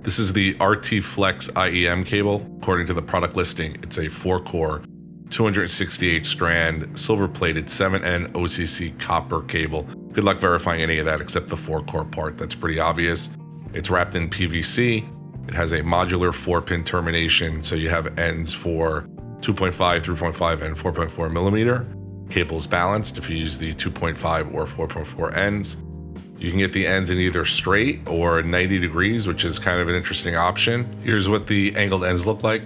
This is the Artti Flex IEM cable. According to the product listing, it's a 4-core, 268 strand, silver plated 7N OCC copper cable. Good luck verifying any of that except the 4-core part. That's pretty obvious. It's wrapped in PVC. It has a modular 4-pin termination, so you have ends for 2.5, 3.5, and 4.4 millimeter. Cable's balanced if you use the 2.5 or 4.4 ends. You can get the ends in either straight or 90 degrees, which is kind of an interesting option. Here's what the angled ends look like.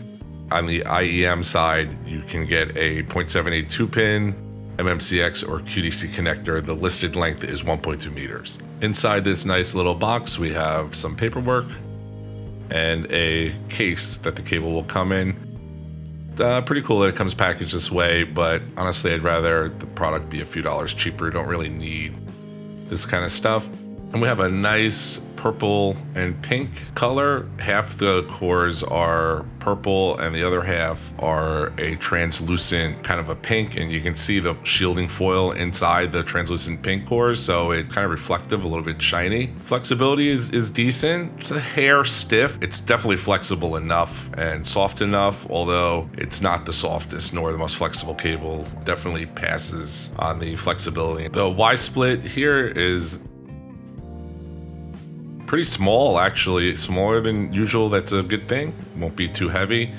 On the IEM side, you can get a 0.78 2-pin, MMCX or QDC connector. The listed length is 1.2 meters. Inside this nice little box, we have some paperwork and a case that the cable will come in. Pretty cool that it comes packaged this way, but honestly, I'd rather the product be a few dollars cheaper. You don't really need this kind of stuff. And we have a nice purple and pink color. Half the cores are purple and the other half are a translucent kind of a pink, and you can see the shielding foil inside the translucent pink cores, so it's kind of reflective, a little bit shiny. Flexibility is decent. It's a hair stiff. It's definitely flexible enough and soft enough, although it's not the softest nor the most flexible cable. Definitely passes on the flexibility. The Y split here is pretty small, actually, smaller than usual. That's a good thing. Won't be too heavy.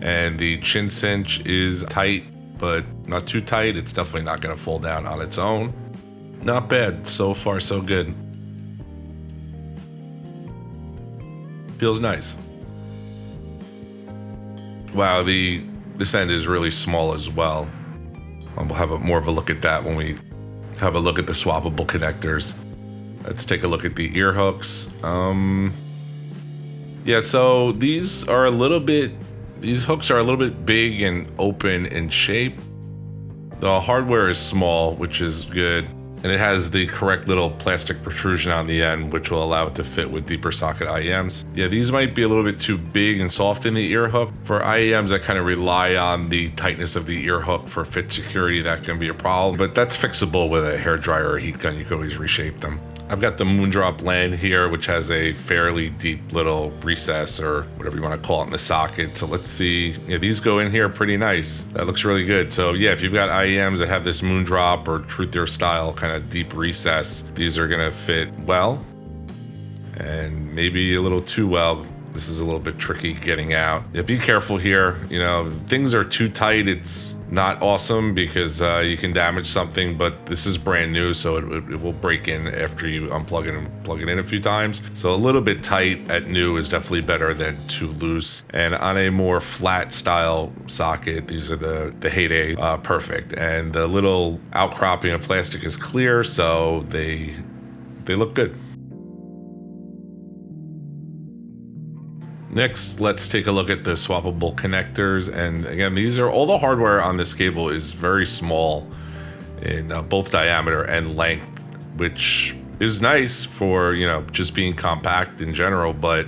And the chin cinch is tight, but not too tight. It's definitely not going to fall down on its own. Not bad. So far, so good. Feels nice. Wow, this end is really small as well. We'll have more of a look at that when we have a look at the swappable connectors. Let's take a look at the ear hooks. Yeah, so these hooks are a little bit big and open in shape. The hardware is small, which is good. And it has the correct little plastic protrusion on the end, which will allow it to fit with deeper socket IEMs. Yeah, these might be a little bit too big and soft in the ear hook. For IEMs, I kind of rely on the tightness of the ear hook for fit security. That can be a problem, but that's fixable with a hairdryer or a heat gun. You can always reshape them. I've got the Moondrop land here, which has a fairly deep little recess or whatever you want to call it in the socket. So let's see. Yeah, these go in here pretty nice. That looks really good. So yeah, if you've got IEMs that have this Moondrop or Truthier style kind of deep recess, these are going to fit well, and maybe a little too well. This is a little bit tricky getting out. Yeah, be careful here. You know, things are too tight. It's not awesome because you can damage something, but this is brand new, so it will break in after you unplug it and plug it in a few times. So a little bit tight at new is definitely better than too loose. And on a more flat style socket, these are the heyday perfect. And the little outcropping of plastic is clear, so they look good. Next, let's take a look at the swappable connectors. And again, these are all the hardware on this cable is very small in both diameter and length, which is nice for, you know, just being compact in general, but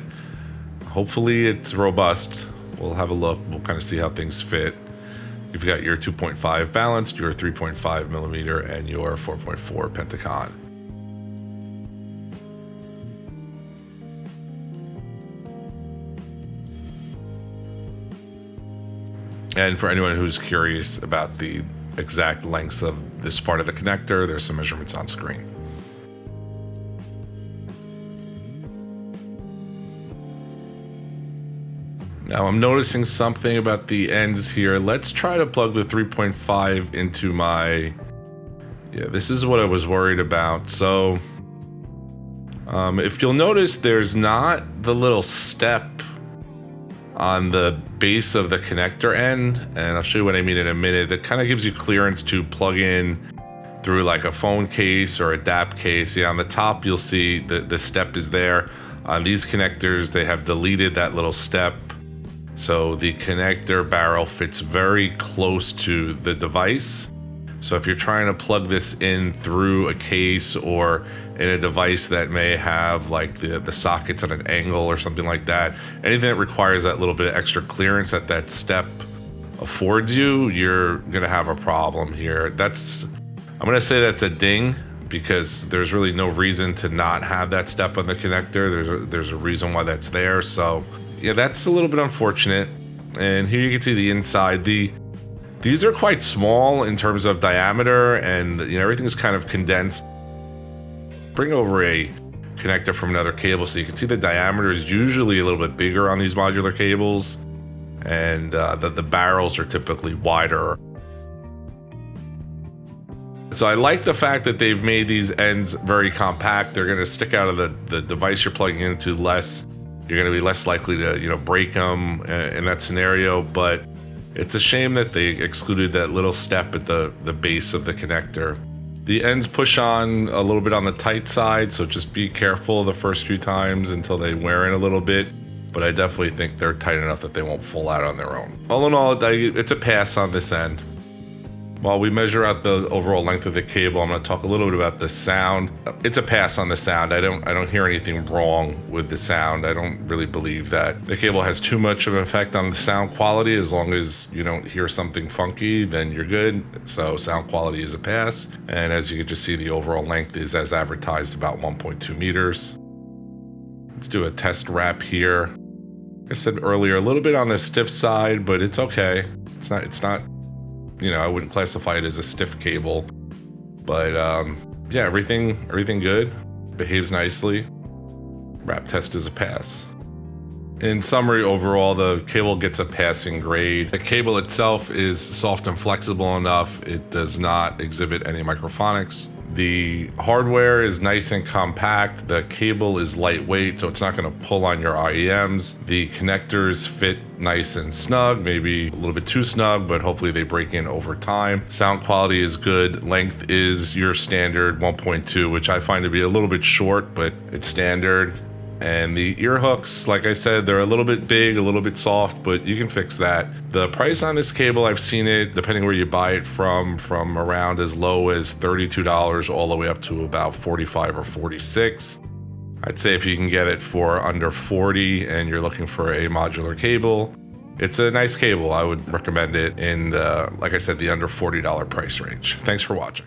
hopefully it's robust. We'll have a look. We'll kind of see how things fit. You've got your 2.5 balanced, your 3.5 millimeter, and your 4.4 Pentagon. And for anyone who's curious about the exact lengths of this part of the connector, there's some measurements on screen. Now I'm noticing something about the ends here. Let's try to plug the 3.5 into my, yeah, this is what I was worried about. So if you'll notice, there's not the little step on the base of the connector end, and I'll show you what I mean in a minute. That kind of gives you clearance to plug in through like a phone case or a DAP case. Yeah, on the top you'll see the step is there. On these connectors, they have deleted that little step, so the connector barrel fits very close to the device. So if you're trying to plug this in through a case or in a device that may have like the sockets at an angle or something like that, anything that requires that little bit of extra clearance that step affords you, you're gonna have a problem here. I'm gonna say that's a ding, because there's really no reason to not have that step on the connector. There's a reason why that's there. So yeah, that's a little bit unfortunate. And here you can see the inside. These are quite small in terms of diameter, and everything's kind of condensed. Bring over a connector from another cable so you can see the diameter is usually a little bit bigger on these modular cables, and the barrels are typically wider. So I like the fact that they've made these ends very compact. They're going to stick out of the device you're plugging into less. You're going to be less likely to break them in that scenario. But it's a shame that they excluded that little step at the base of the connector. The ends push on a little bit on the tight side, so just be careful the first few times until they wear in a little bit. But I definitely think they're tight enough that they won't fall out on their own. All in all, it's a pass on this end. While we measure out the overall length of the cable, I'm going to talk a little bit about the sound. It's a pass on the sound. I don't hear anything wrong with the sound. I don't really believe that the cable has too much of an effect on the sound quality. As long as you don't hear something funky, then you're good. So sound quality is a pass. And as you can just see, the overall length is as advertised, about 1.2 meters. Let's do a test wrap here. Like I said earlier, a little bit on the stiff side, but it's okay. It's not. I wouldn't classify it as a stiff cable, but yeah, everything good, behaves nicely. Wrap test is a pass. In summary, overall, the cable gets a passing grade. The cable itself is soft and flexible enough. It does not exhibit any microphonics. The hardware is nice and compact. The cable is lightweight, so it's not going to pull on your IEMs. The connectors fit nice and snug, maybe a little bit too snug, but hopefully they break in over time. Sound quality is good. Length is your standard 1.2, which I find to be a little bit short, but it's standard. And the ear hooks, like I said, they're a little bit big, a little bit soft, but you can fix that. The price on this cable, I've seen it, depending where you buy it from around as low as $32 all the way up to about $45 or $46. I'd say if you can get it for under $40 and you're looking for a modular cable, it's a nice cable. I would recommend it in like I said, the under $40 price range. Thanks for watching.